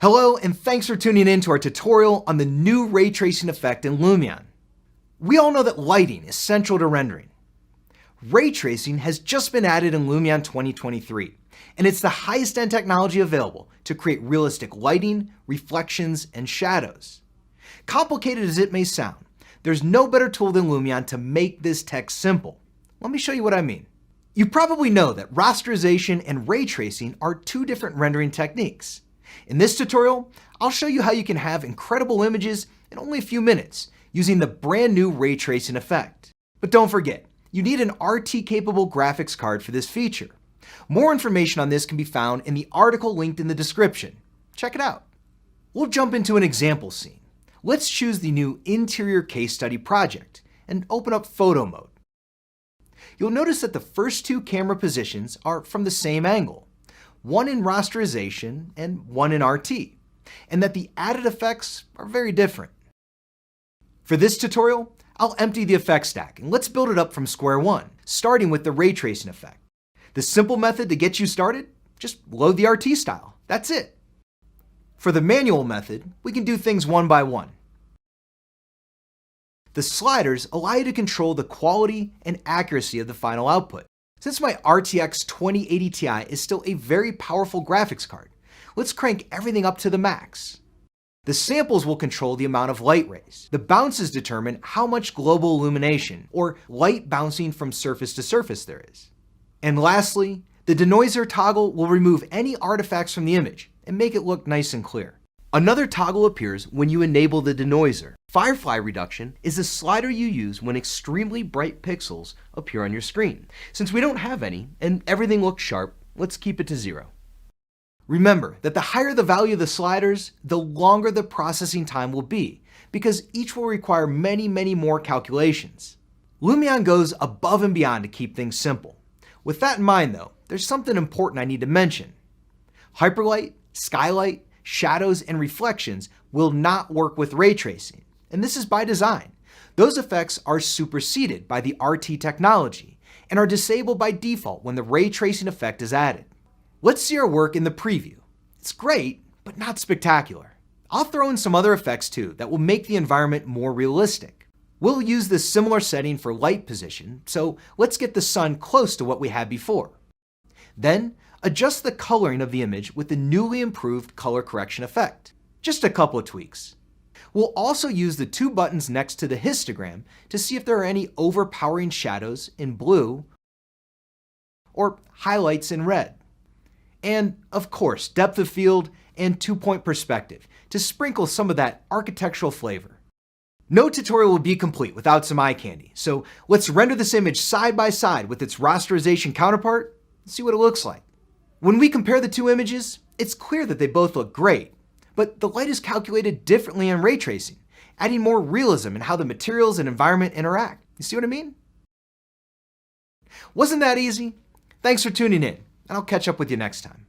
Hello, and thanks for tuning in to our tutorial on the new ray tracing effect in Lumion. We all know that lighting is central to rendering. Ray tracing has just been added in Lumion 2023, and it's the highest end technology available to create realistic lighting, reflections, and shadows. Complicated as it may sound, there's no better tool than Lumion to make this tech simple. Let me show you what I mean. You probably know that rasterization and ray tracing are two different rendering techniques. In this tutorial, I'll show you how you can have incredible images in only a few minutes using the brand new ray tracing effect. But don't forget, you need an RT-capable graphics card for this feature. More information on this can be found in the article linked in the description. Check it out. We'll jump into an example scene. Let's choose the new interior case study project and open up photo mode. You'll notice that the first two camera positions are from the same angle, one in rasterization and one in RT, and that the added effects are very different. For this tutorial, I'll empty the effect stack and let's build it up from square one, starting with the ray tracing effect. The simple method to get you started, just load the RT style. That's it. For the manual method, we can do things one by one. The sliders allow you to control the quality and accuracy of the final output. Since my RTX 2080 Ti is still a very powerful graphics card, let's crank everything up to the max. The samples will control the amount of light rays. The bounces determine how much global illumination, or light bouncing from surface to surface, there is. And lastly, the denoiser toggle will remove any artifacts from the image and make it look nice and clear. Another toggle appears when you enable the denoiser. Firefly reduction is the slider you use when extremely bright pixels appear on your screen. Since we don't have any and everything looks sharp, let's keep it to 0. Remember that the higher the value of the sliders, the longer the processing time will be, because each will require many more calculations. Lumion goes above and beyond to keep things simple. With that in mind though, there's something important I need to mention. Hyperlight, skylight, shadows, and reflections will not work with ray tracing, and this is by design. Those effects are superseded by the RT technology and are disabled by default when the ray tracing effect is added. Let's see our work in the preview. It's great, but not spectacular. I'll throw in some other effects too that will make the environment more realistic. We'll use this similar setting for light position, so let's get the sun close to what we had before. Then, adjust the coloring of the image with the newly improved color correction effect. Just a couple of tweaks. We'll also use the two buttons next to the histogram to see if there are any overpowering shadows in blue or highlights in red. And of course, depth of field and 2-point perspective to sprinkle some of that architectural flavor. No tutorial will be complete without some eye candy, so let's render this image side by side with its rasterization counterpart and see what it looks like. When we compare the two images, it's clear that they both look great, but the light is calculated differently in ray tracing, adding more realism in how the materials and environment interact. You see what I mean? Wasn't that easy? Thanks for tuning in, and I'll catch up with you next time.